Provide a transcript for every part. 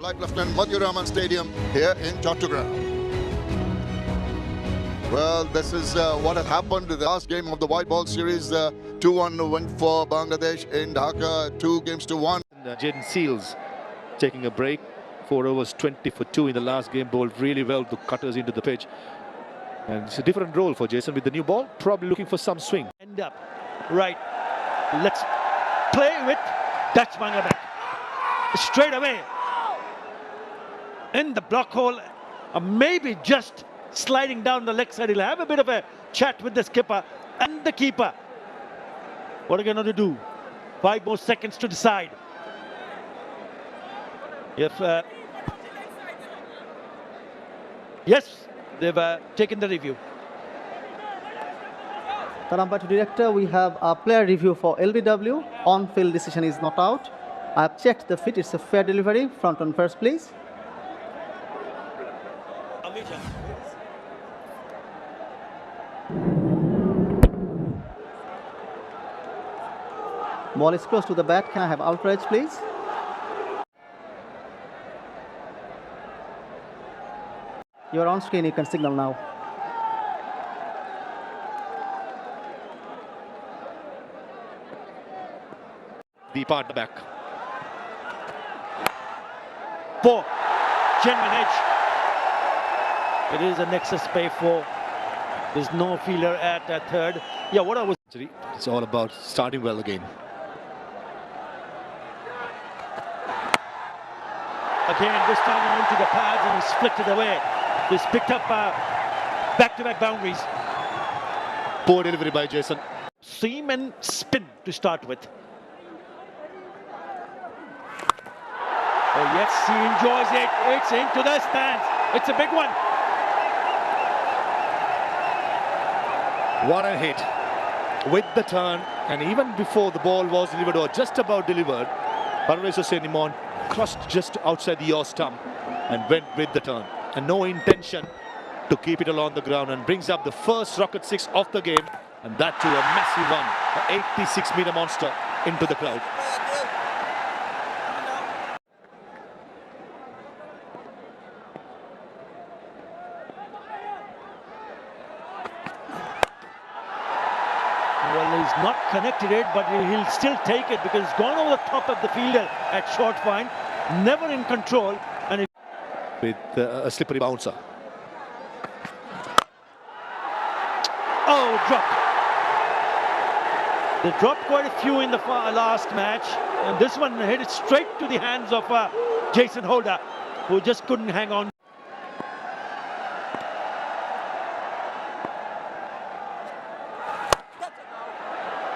Flight Lieutenant Madhuraman Stadium here in Chattogram. Well, this is what had happened in the last game of the white ball series. 2-1 win for Bangladesh in Dhaka, 2-1. Jaden Seals taking a break. 4 overs, 20 for 2 in the last game. Bowled really well to cutters into the pitch. And it's a different role for Jason with the new ball. Probably looking for some swing. End up. Right. Let's play with Dutch Bangladesh. Straight away. In the block hole. Maybe just sliding down the leg side. He'll have a bit of a chat with the skipper and the keeper. What are you going to do? 5 more seconds to decide. If yes, they've taken the review. Umpire to director, we have a player review for LBW. On-field decision is not out. I have checked the fit. It's a fair delivery. Front on first, please. Ball is close to the bat. Can I have outrage, please? You are on screen. You can signal now. Deep at the back. 4. Genuine edge. It is a nexus play 4. There's no fielder at third. Yeah, what I was... It's all about starting well again. Again, this time into the pads and he's flicked it away. He's picked up back-to-back boundaries. Poor delivery by Jason. Seam and spin to start with. Oh yes, he enjoys it. It's into the stands. It's a big one. What a hit. With the turn, and even before the ball was delivered or just about delivered, Parvez Hussain Imon crossed just outside the yaw stump and went with the turn. And no intention to keep it along the ground, and brings up the first rocket 6 of the game, and that too a massive one, an 86-meter monster into the crowd. Well, he's not connected it, but he'll still take it because it's gone over the top of the fielder at short fine, never in control, and with a slippery bouncer. Oh, dropped. They dropped quite a few in the last match, and this one hit it straight to the hands of Jason Holder, who just couldn't hang on.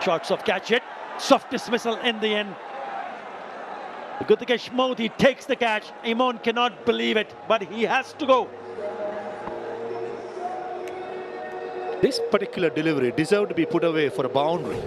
Shots of catch it, soft dismissal in the end. Gutikesh Modi takes the catch. Imon cannot believe it, but he has to go. This particular delivery deserved to be put away for a boundary.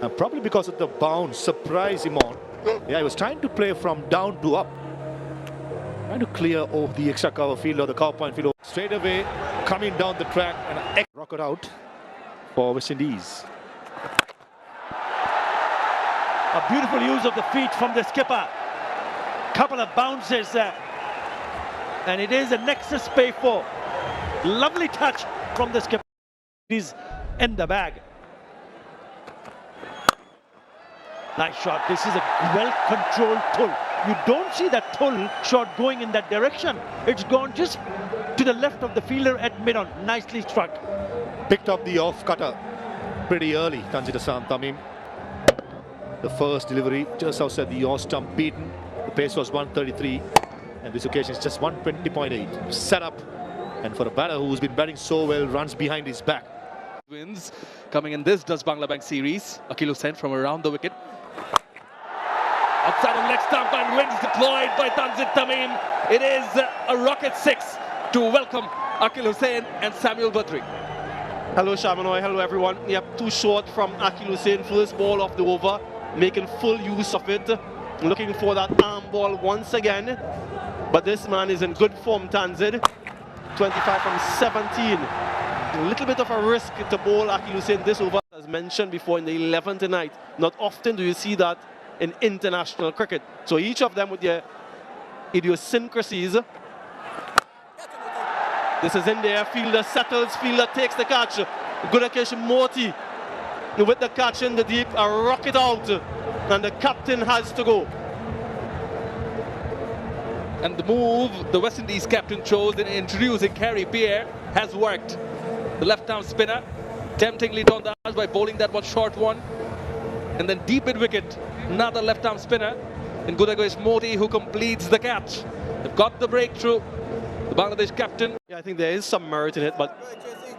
And probably because of the bounce, surprise Imon. Yeah, he was trying to play from down to up. Trying to clear off the extra cover field or the cover point field. Straight away, coming down the track and a rocket out for West Indies. A beautiful use of the feet from the skipper. Couple of bounces and it is a nexus pay 4. Lovely touch from the skipper. He's in the bag. Nice shot. This is a well-controlled pull. You don't see that pull shot going in that direction. It's gone just to the left of the fielder at mid-on. Nicely struck. Picked up the off cutter pretty early, Tanzil Hassan Tamim. The first delivery just outside the yaw stump, beaten. The pace was 133, and this occasion is just 120.8. Set up, and for a batter who's been batting so well, runs behind his back. Wins coming in this Dutch Bangladesh series. Akil Hussain from around the wicket. Outside of leg stump, and wins deployed by Tanzil Tamim. It is a rocket 6 to welcome Akil Hussain and Samuel Badri. Hello Shamanoy, hello everyone. Yep, too short from Akil Hussain, first ball of the over, making full use of it, looking for that arm ball once again. But this man is in good form, Tanzil. 25 from 17. A little bit of a risk to bowl Akil Hussain this over. As mentioned before, in the 11th tonight, not often do you see that in international cricket. So each of them with their idiosyncrasies. This is in there, fielder settles, fielder takes the catch. Gudakesh Moti with the catch in the deep, a rocket out, and the captain has to go. And the move the West Indies captain chose in introducing Carey Pierre has worked. The left-arm spinner temptingly turned the edge by bowling that one short one. And then deep mid wicket, another left-arm spinner in Gudakesh Moti who completes the catch. They've got the breakthrough. The Bangladesh captain. Yeah, I think there is some merit in it, but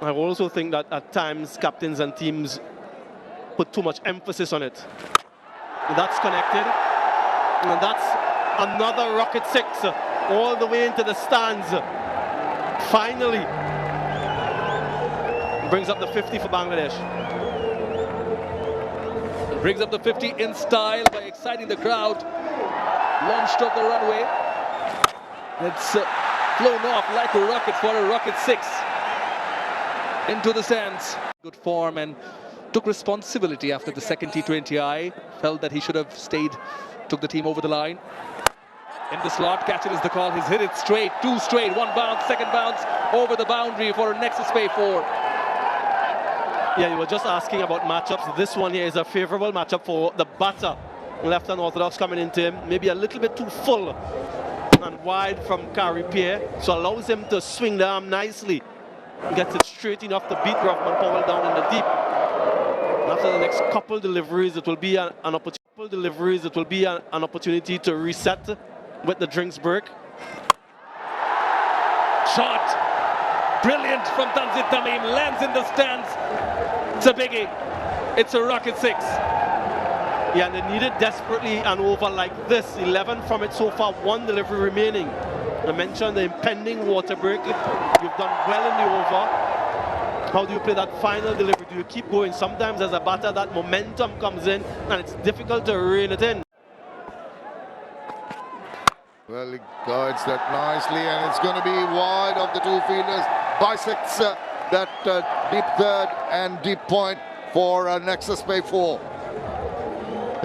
I also think that at times captains and teams put too much emphasis on it. That's connected, and that's another rocket six all the way into the stands. Finally brings up the 50 for Bangladesh. Brings up the 50 in style by exciting the crowd. Launched off the runway. It's flown off like a rocket for a rocket six into the stands. Good form and took responsibility after the second T20I. Felt that he should have stayed, took the team over the line. In the slot, catcher is the call. He's hit it straight, two straight, one bounce, second bounce over the boundary for a Nexus Pay 4. Yeah, you were just asking about matchups. This one here is a favorable matchup for the batter. Left-hand orthodox coming into him, maybe a little bit too full and wide from Carey Pierre, so allows him to swing the arm nicely. Gets it straight enough to beat Rahman Powell down in the deep. And after the next couple deliveries, it will be an opportunity to reset with the drinks break. Shot! Brilliant from Tanzit Tamim, lands in the stands. It's a biggie. It's a rocket six. Yeah, and they needed desperately an over like this. 11 from it so far, one delivery remaining. I mentioned the impending water break. You've done well in the over. How do you play that final delivery? Do you keep going? Sometimes as a batter, that momentum comes in and it's difficult to rein it in. Well, he guides that nicely, and it's going to be wide of the two fielders. Bisects that deep third and deep point for Nexus Pay 4.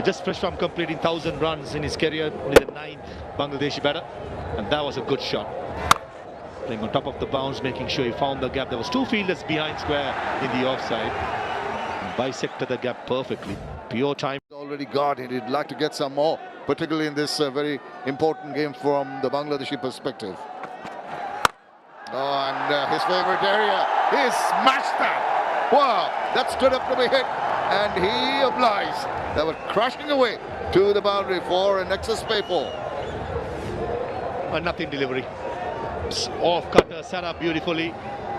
Just fresh from completing 1,000 runs in his career, only the 9th Bangladeshi batter, and that was a good shot. Playing on top of the bounce, making sure he found the gap. There was two fielders behind square in the offside. And bisected the gap perfectly. Pure time. Already got it. He'd like to get some more, particularly in this very important game from the Bangladeshi perspective. Oh, and his favorite area. He smashed that. Wow, that stood up to be hit, and he obliged. They were crashing away to the boundary for a Nexus Pay 4. A nothing delivery. Off cutter, set up beautifully.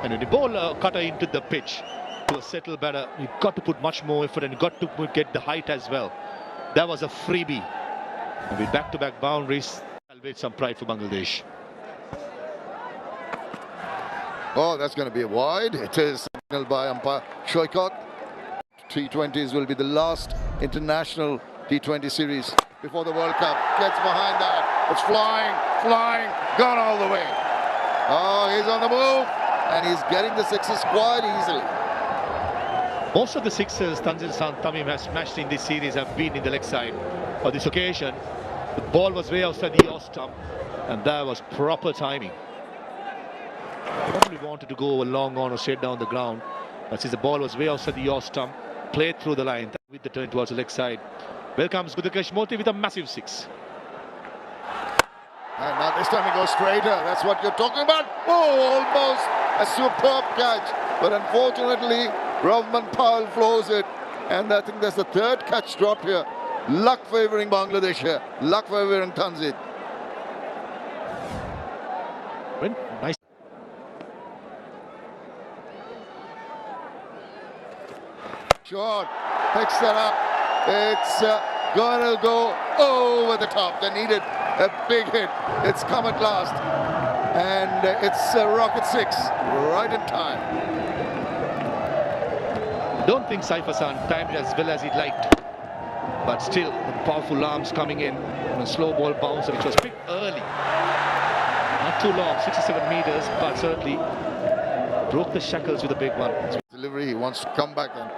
And when you bowl a cutter into the pitch to a settled batter, you've got to put much more effort and you've got to get the height as well. That was a freebie. And with back-to-back boundaries, salvage some pride for Bangladesh. Oh, that's going to be a wide. It is signaled by umpire Shoykot. T20s will be the last international T20 series before the World Cup. Gets behind that. It's flying, gone all the way. Oh, he's on the move, and he's getting the sixes quite easily. Most of the sixes Tanzit Tamim has smashed in this series have been in the leg side. On this occasion, the ball was way outside the yaw stump, and that was proper timing. Probably wanted to go a long on or straight down the ground, but since the ball was way outside the yaw stump, played through the line with the turn towards the leg side. Welcomes Gudakesh Moti with a massive six. And now this time he goes straighter. That's what you're talking about. Oh, almost a superb catch. But unfortunately, Rahman Powell flows it. And I think that's the third catch dropped here. Luck favouring Bangladesh here. Luck favouring Tanzit. Nice. Short. Picks that up. It's going to go over the top. They needed a big hit. It's come at last. And it's a rocket six. Right in time. Don't think Saif Hassan timed it as well as he'd liked. But still, the powerful arms coming in on a slow ball bouncer, which was picked early. Not too long, 67 meters, but certainly broke the shackles with a big one. Delivery, he wants to come back and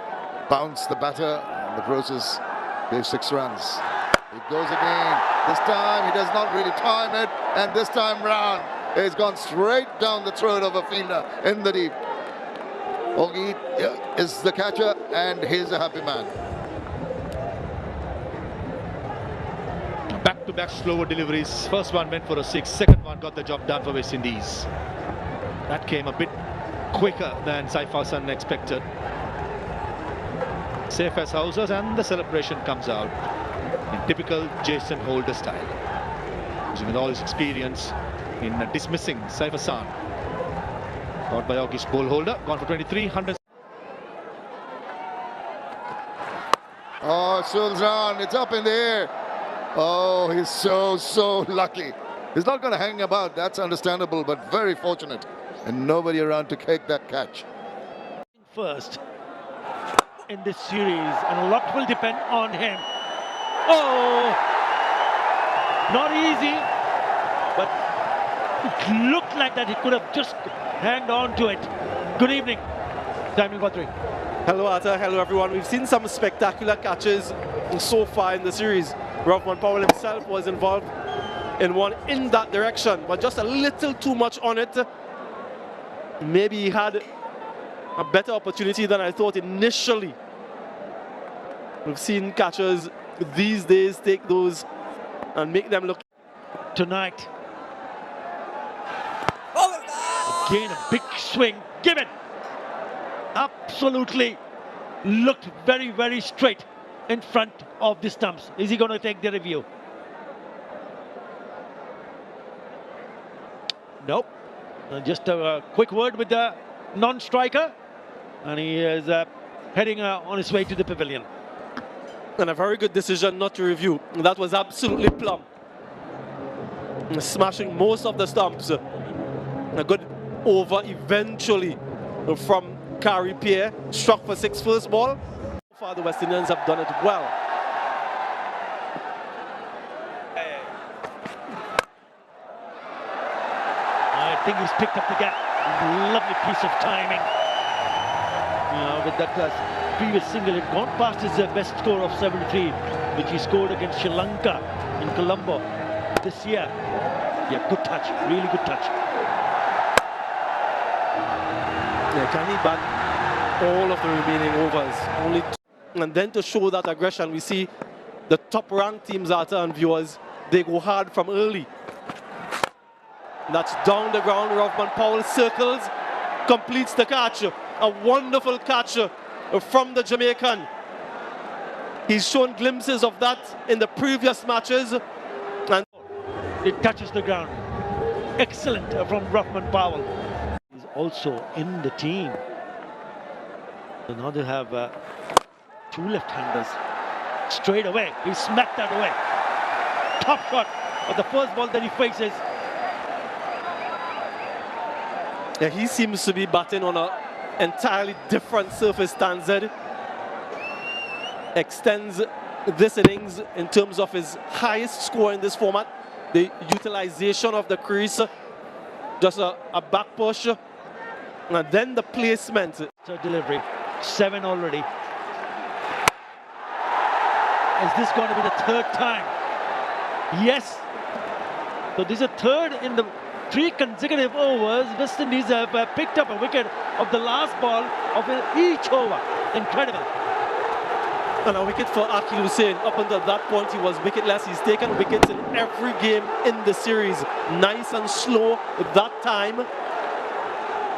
bounce the batter. And the process gave 6 runs. It goes again. This time he does not really time it. and this time round, it's gone straight down the throat of a fielder in the deep. Augie is the catcher, and he's a happy man. Back-to-back slower deliveries. First one went for a 6, second one got the job done for West Indies. That came a bit quicker than Saif Hassan expected. Safe as houses, and the celebration comes out in typical Jason Holder style, using all his experience in dismissing Saif Hassan. Caught by Augie's ball holder, gone for 23, 100. Oh, Sultan, it's up in the air. Oh, he's so lucky. He's not going to hang about, that's understandable, but very fortunate. And nobody around to take that catch. First in this series, and a lot will depend on him. Oh, not easy, but it looked like that he could have just hanged on to it. Good evening, Samuel Guthrie. Hello Atta, hello everyone. We've seen some spectacular catches so far in the series. Rahman Powell himself was involved in one in that direction, but just a little too much on it. Maybe he had a better opportunity than I thought initially. We've seen catchers these days take those and make them look. Tonight, again a big swing given. Absolutely looked very straight in front of the stumps. Is he going to take the review? Nope. Just a quick word with the non-striker, and he is heading on his way to the pavilion. And a very good decision not to review. That was absolutely plumb. Smashing most of the stumps. A good over eventually from Kari Pierre. Struck for 6 first ball. So far the West Indians have done it well. I think he's picked up the gap. Lovely piece of timing. With that previous single, it gone past his best score of 73, which he scored against Sri Lanka in Colombo this year. Yeah, good touch, really good touch. Yeah, can he bat all of the remaining overs? Only two. And then to show that aggression, we see the top-ranked teams out there and viewers, they go hard from early. That's down the ground. Rahman Powell circles, completes the catch. A wonderful catch from the Jamaican. He's shown glimpses of that in the previous matches. And it touches the ground. Excellent from Rahman Powell. He's also in the team. So now they have 2 left-handers. Straight away, he smacked that away. Top shot of the first ball that he faces. yeah, he seems to be batting on an entirely different surface. Tanzed extends this innings in terms of his highest score in this format. The utilization of the crease, just a back push, and then the placement. So delivery, 7 already. Is this going to be the 3rd time? Yes. So this is a 3rd in the 3 consecutive overs. West Indies have picked up a wicket of the last ball of each over. Incredible. And a wicket for Akil Hussain. Up until that point, he was wicketless. He's taken wickets in every game in the series. Nice and slow that time.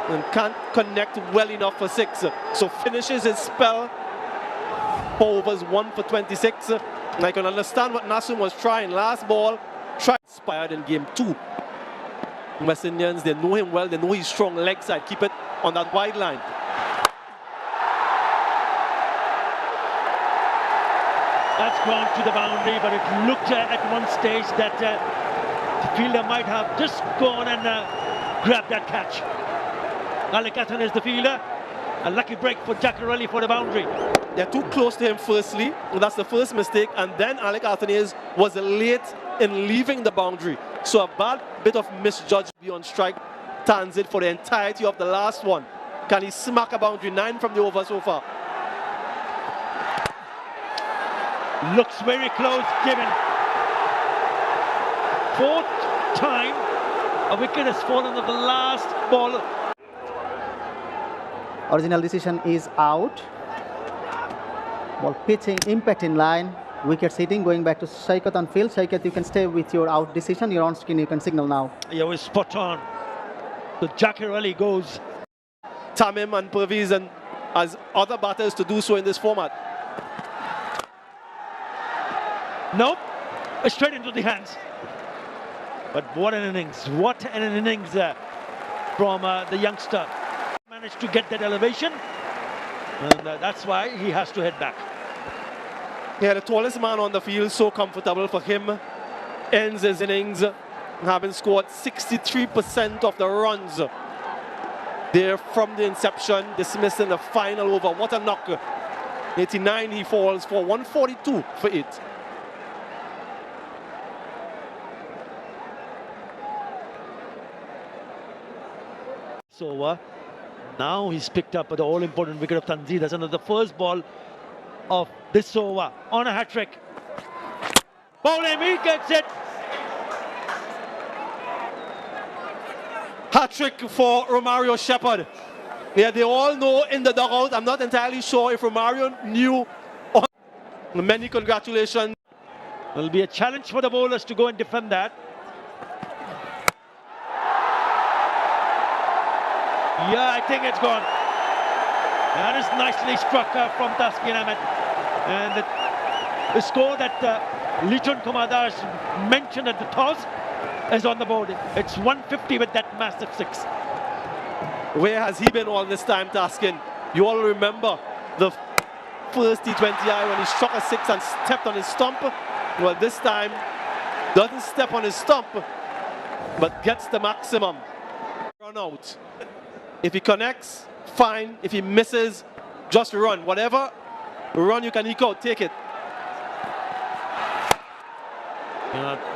And can't connect well enough for 6. So finishes his spell. 4 overs, 1 for 26. And I can understand what Nasum was trying. Last ball, inspired in game 2. West Indians, they know him well. They know he's strong leg side. Keep it on that wide line. That's gone to the boundary, but it looked at one stage that the fielder might have just gone and grabbed that catch. Alec Athan is the fielder. A lucky break for Jackarelli for the boundary. They're too close to him firstly. That's the first mistake. And then Alec Athan was late in leaving the boundary. So a bad bit of misjudgment beyond strike. Tanzed for the entirety of the last one. Can he smack a boundary? 9 from the over so far. Looks very close, given. 4th time a wicket has fallen at the last ball. Original decision is out. Ball pitching, impact in line. Wicket hitting, going back to Shaikat on field. Shaikat, you can stay with your out decision. You're on screen, you can signal now. Yeah, we're spot on. The Jakir Ali goes. Tamim and Pervez and as other batters to do so in this format. Nope, straight into the hands. But what an innings, what an innings from the youngster. Managed to get that elevation, and that's why he has to head back. Yeah, the tallest man on the field, so comfortable for him. Ends his innings having scored 63% of the runs there from the inception, dismissed in the final over. What a knock. 89 he falls for, 142 for it. So now he's picked up the all-important wicket of Tanzir. That's another first ball of this over on a hat-trick. Bowling, he gets it. Hat-trick for Romario Shepherd. Yeah, they all know in the dugout. I'm not entirely sure if Romario knew. Many congratulations. It'll be a challenge for the bowlers to go and defend that. Yeah, I think it's gone. That is nicely struck from Taskin Ahmed. And the score that Lichun Kumar Das mentioned at the toss is on the board. It's 150 with that massive six. Where has he been all this time, Taskin? You all remember the first T20I when he struck a six and stepped on his stump? Well, this time, doesn't step on his stump, but gets the maximum. Run out. If he connects, fine. If he misses, just run. Whatever run you can eke out, take it.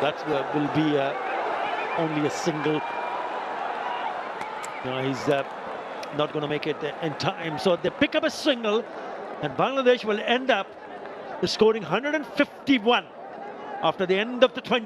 That will be only a single. He's not going to make it in time. So they pick up a single, and Bangladesh will end up scoring 151 after the end of the 20.